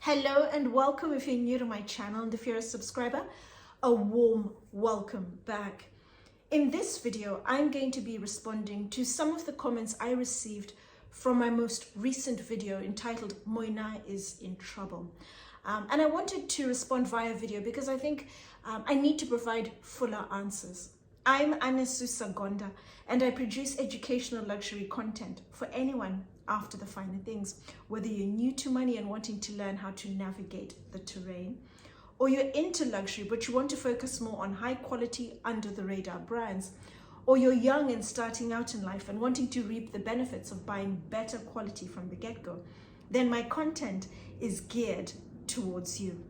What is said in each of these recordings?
Hello and welcome if you're new to my channel, and if you're a subscriber, a warm welcome back. In this video, I'm going to be responding to some of the comments I received from my most recent video entitled Moynat is in trouble. And I wanted to respond via video because I think I need to provide fuller answers. I'm Anesu Sagonda and I produce educational luxury content for anyone after the finer things, whether you're new to money and wanting to learn how to navigate the terrain, or you're into luxury but you want to focus more on high quality under the radar brands, or you're young and starting out in life and wanting to reap the benefits of buying better quality from the get-go, then my content is geared towards you.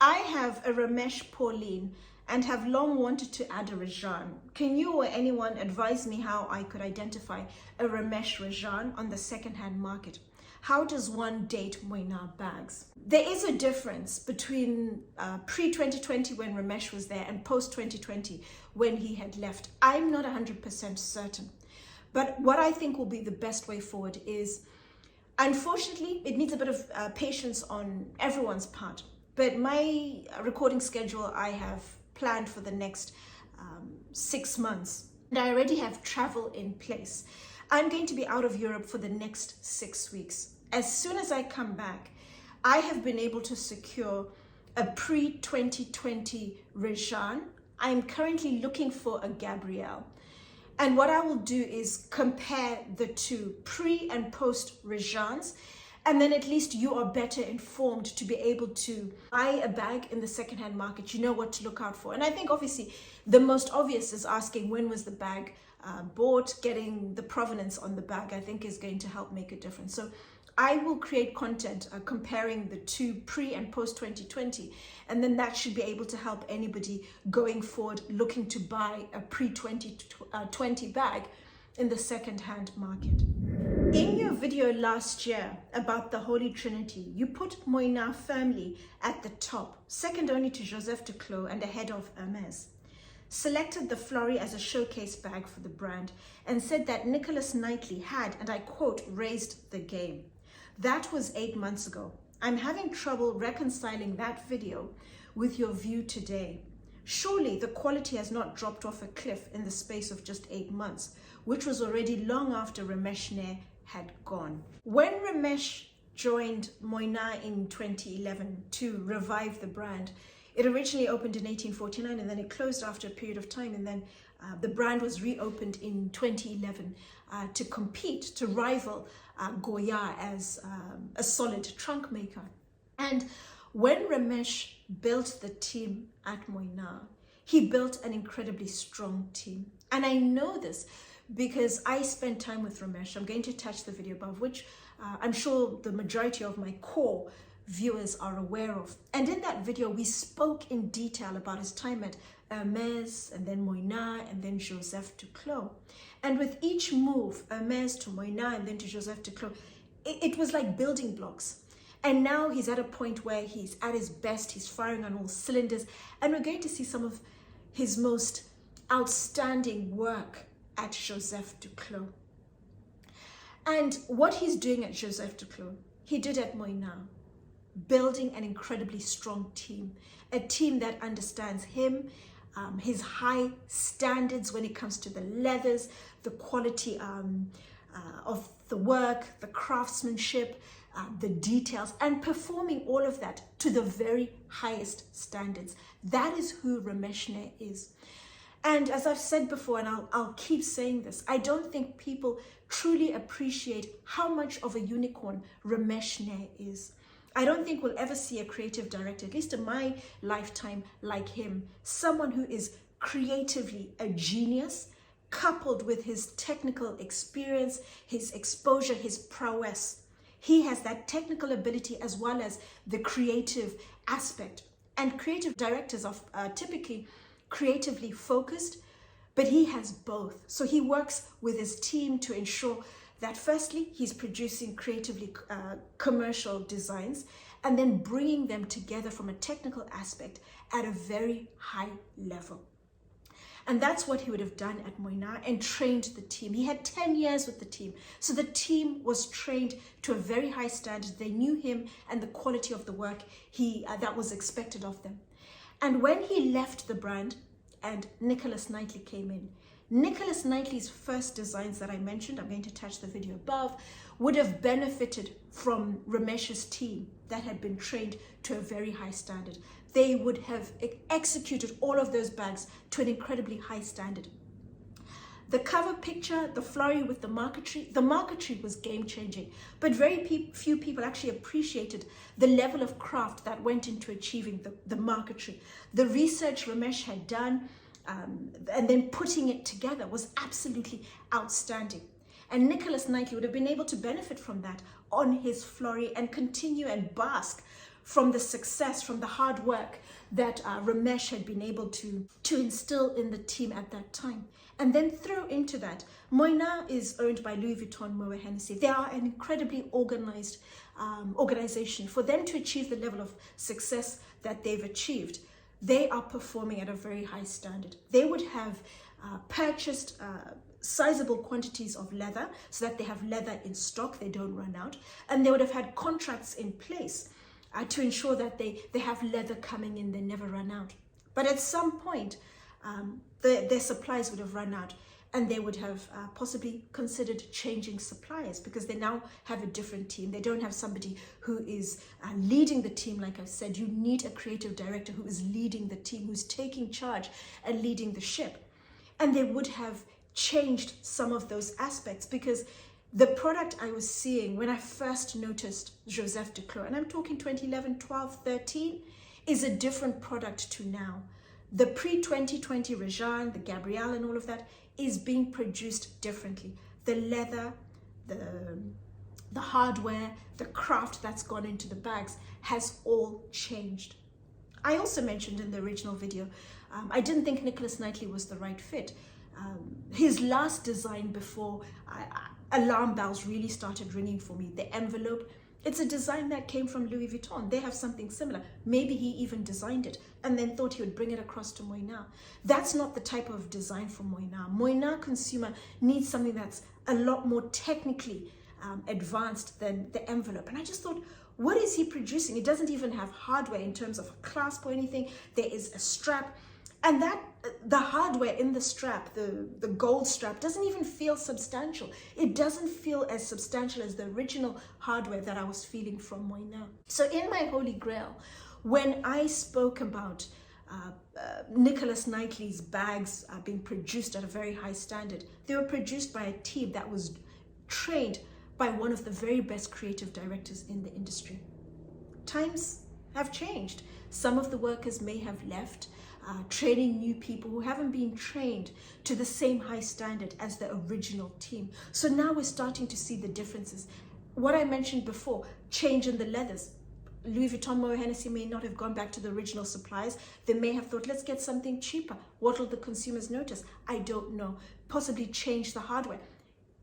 I have a Ramesh Pauline and have long wanted to add a Rajan. Can you or anyone advise me how I could identify a Ramesh Rajan on the second-hand market? How does one date Moynat bags? There is a difference between pre-2020 when Ramesh was there and post-2020 when he had left. I'm not 100% certain, but what I think will be the best way forward is, unfortunately, it needs a bit of patience on everyone's part. But my recording schedule I have planned for the next 6 months. And I already have travel in place. I'm going to be out of Europe for the next 6 weeks. As soon as I come back, I have been able to secure a pre-2020 Rajan. I'm currently looking for a Gabrielle. And what I will do is compare the two pre and post Rajans, and then at least you are better informed to be able to buy a bag in the secondhand market. You know what to look out for. And I think obviously the most obvious is asking when was the bag bought. Getting the provenance on the bag I think is going to help make a difference. So I will create content comparing the two pre and post 2020, and then that should be able to help anybody going forward looking to buy a pre-2020 bag in the second-hand market. In your video last year about the Holy Trinity, you put Moynat firmly at the top, second only to Joseph Duclos and ahead of Hermes. Selected the Fauré as a showcase bag for the brand and said that Nicholas Knightley had, and I quote, raised the game. That was 8 months ago. I'm having trouble reconciling that video with your view today. Surely the quality has not dropped off a cliff in the space of just 8 months, which was already long after Ramesh had gone. When Ramesh joined Moynat in 2011 to revive the brand, it originally opened in 1849 and then it closed after a period of time, and then the brand was reopened in 2011 to compete, to rival Goya as a solid trunk maker. And when Ramesh built the team at Moynat, he built an incredibly strong team. And I know this because I spent time with Ramesh. I'm going to attach the video above, which I'm sure the majority of my core viewers are aware of. And in that video, we spoke in detail about his time at Hermes, and then Moynat, and then Joseph Duclos. And with each move, Hermes to Moynat, and then to Joseph Duclos, it was like building blocks. And now he's at a point where he's at his best, he's firing on all cylinders, and we're going to see some of his most outstanding work at Joseph Duclos. And what he's doing at Joseph Duclos, he did at Moynat, building an incredibly strong team, a team that understands him, his high standards when it comes to the leathers, the quality of the work, the craftsmanship, the details, and performing all of that to the very highest standards. That is who Ramesh is. And as I've said before, and I'll keep saying this, I don't think people truly appreciate how much of a unicorn Ramesh is. I don't think we'll ever see a creative director, at least in my lifetime, like him. Someone who is creatively a genius, coupled with his technical experience, his exposure, his prowess. He has that technical ability as well as the creative aspect. And creative directors are typically creatively focused, but he has both. So he works with his team to ensure that firstly, he's producing creatively commercial designs and then bringing them together from a technical aspect at a very high level. And that's what he would have done at Moynat and trained the team. He had 10 years with the team. So the team was trained to a very high standard. They knew him and the quality of the work that was expected of them. And when he left the brand and Nicholas Knightley came in, Nicholas Knightley's first designs that I mentioned, I'm going to attach the video above, would have benefited from Ramesh's team that had been trained to a very high standard. They would have executed all of those bags to an incredibly high standard. The cover picture, the flurry with the marquetry was game-changing, but very few people actually appreciated the level of craft that went into achieving the marquetry. The research Ramesh had done and then putting it together was absolutely outstanding. And Nicholas Knightley would have been able to benefit from that on his flurry and continue and bask from the success, from the hard work that Ramesh had been able to instill in the team at that time. And then throw into that, Moynat is owned by Louis Vuitton Moët Hennessy. They are an incredibly organized organization. For them to achieve the level of success that they've achieved, they are performing at a very high standard. They would have purchased sizable quantities of leather so that they have leather in stock, they don't run out. And they would have had contracts in place to ensure that they have leather coming in, they never run out. But at some point, their supplies would have run out and they would have possibly considered changing suppliers because they now have a different team. They don't have somebody who is leading the team. Like I said, you need a creative director who is leading the team, who's taking charge and leading the ship. And they would have changed some of those aspects because the product I was seeing when I first noticed Joseph Duclos, and I'm talking 2011, 12, 13, is a different product to now. The pre-2020 Rajan, the Gabrielle and all of that is being produced differently. The leather, the hardware, the craft that's gone into the bags has all changed. I also mentioned in the original video, I didn't think Nicholas Knightley was the right fit. His last design before alarm bells really started ringing for me, the envelope, it's a design that came from Louis Vuitton. They have something similar. Maybe he even designed it and then thought he would bring it across to Moynat. That's not the type of design for Moynat. Moynat consumer needs something that's a lot more technically advanced than the envelope. And I just thought, what is he producing? It doesn't even have hardware in terms of a clasp or anything. There is a strap. And the hardware in the strap, the gold strap, doesn't even feel substantial. It doesn't feel as substantial as the original hardware that I was feeling from Moynat. So in my Holy Grail, when I spoke about Nicholas Knightley's bags being produced at a very high standard, they were produced by a team that was trained by one of the very best creative directors in the industry. Times have changed. Some of the workers may have left, training new people who haven't been trained to the same high standard as the original team. So now we're starting to see the differences. What I mentioned before, change in the leathers. Louis Vuitton Moët Hennessy may not have gone back to the original suppliers. They may have thought, let's get something cheaper. What will the consumers notice? I don't know. Possibly change the hardware.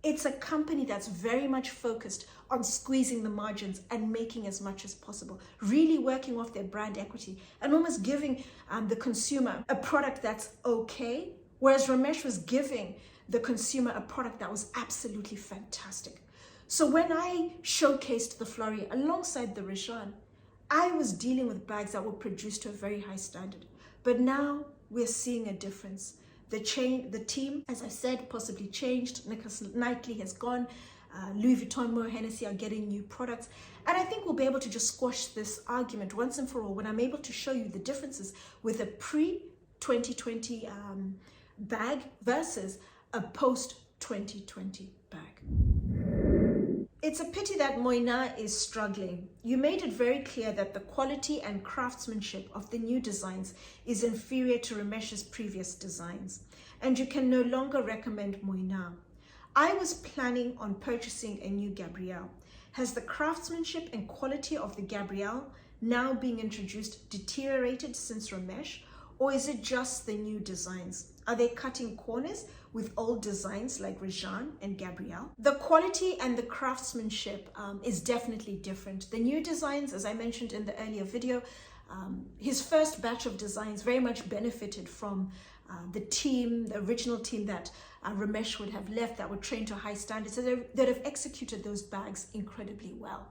It's a company that's very much focused on squeezing the margins and making as much as possible, really working off their brand equity and almost giving the consumer a product that's okay, whereas Ramesh was giving the consumer a product that was absolutely fantastic. So when I showcased the Fleury alongside the Rajan, I was dealing with bags that were produced to a very high standard. But now we're seeing a difference. The team, as I said, possibly changed. Nicholas Knightley has gone. Louis Vuitton Moët Hennessy are getting new products. And I think we'll be able to just squash this argument once and for all when I'm able to show you the differences with a pre-2020 bag versus a post-2020 bag. It's a pity that Moynat is struggling. You made it very clear that the quality and craftsmanship of the new designs is inferior to Ramesh's previous designs, and you can no longer recommend Moynat. I was planning on purchasing a new Gabrielle. Has the craftsmanship and quality of the Gabrielle now being introduced deteriorated since Ramesh, or is it just the new designs? Are they cutting corners with old designs like Rajan and Gabrielle? The quality and the craftsmanship is definitely different. The new designs, as I mentioned in the earlier video, his first batch of designs very much benefited from the team, the original team that Ramesh would have left, that were trained to high standards, so that have executed those bags incredibly well.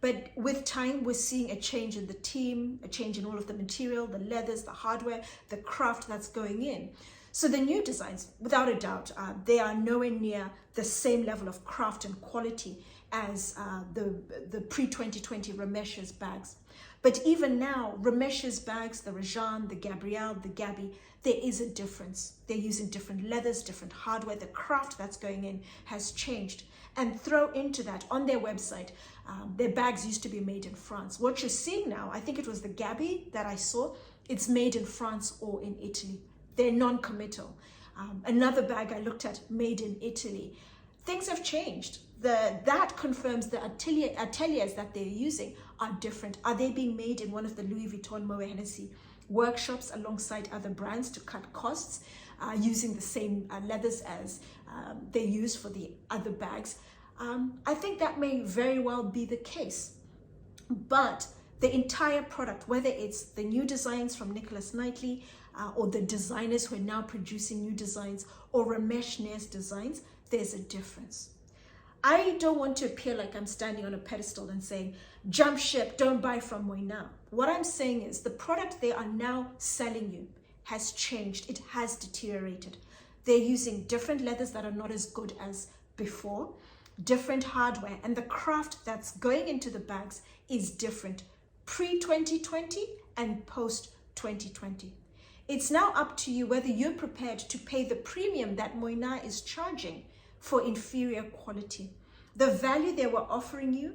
But with time, we're seeing a change in the team, a change in all of the material, the leathers, the hardware, the craft that's going in. So the new designs, without a doubt, they are nowhere near the same level of craft and quality as the pre-2020 Ramesh's bags. But even now, Ramesh's bags, the Rajan, the Gabrielle, the Gabby, there is a difference. They're using different leathers, different hardware. The craft that's going in has changed. And throw into that, on their website, their bags used to be made in France. What you're seeing now, I think it was the Gabby that I saw, it's made in France or in Italy. They're non-committal. Another bag I looked at, made in Italy. Things have changed. That confirms the ateliers that they're using are different. Are they being made in one of the Louis Vuitton Moët Hennessy workshops alongside other brands to cut costs, using the same leathers as they use for the other bags? I think that may very well be the case. But the entire product, whether it's the new designs from Nicholas Knightley, or the designers who are now producing new designs, or Ramesh Nair's designs, there's a difference. I don't want to appear like I'm standing on a pedestal and saying, jump ship, don't buy from Moynat. What I'm saying is the product they are now selling you has changed. It has deteriorated. They're using different leathers that are not as good as before, different hardware, and the craft that's going into the bags is different pre-2020 and post-2020. It's now up to you whether you're prepared to pay the premium that Moynat is charging for inferior quality. The value they were offering you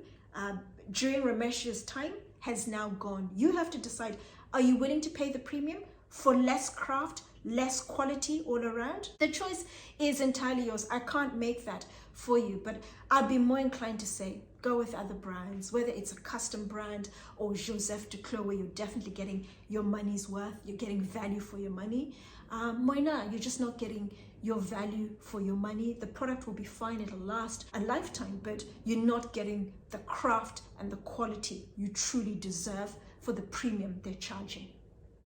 during Ramesh's time has now gone. You have to decide, are you willing to pay the premium for less craft, less quality all around? The choice is entirely yours. I can't make that for you, but I'd be more inclined to say, go with other brands, whether it's a custom brand or Joseph Duclos, where you're definitely getting your money's worth, you're getting value for your money. Moynat, you're just not getting your value for your money. The product will be fine, it'll last a lifetime, but you're not getting the craft and the quality you truly deserve for the premium they're charging.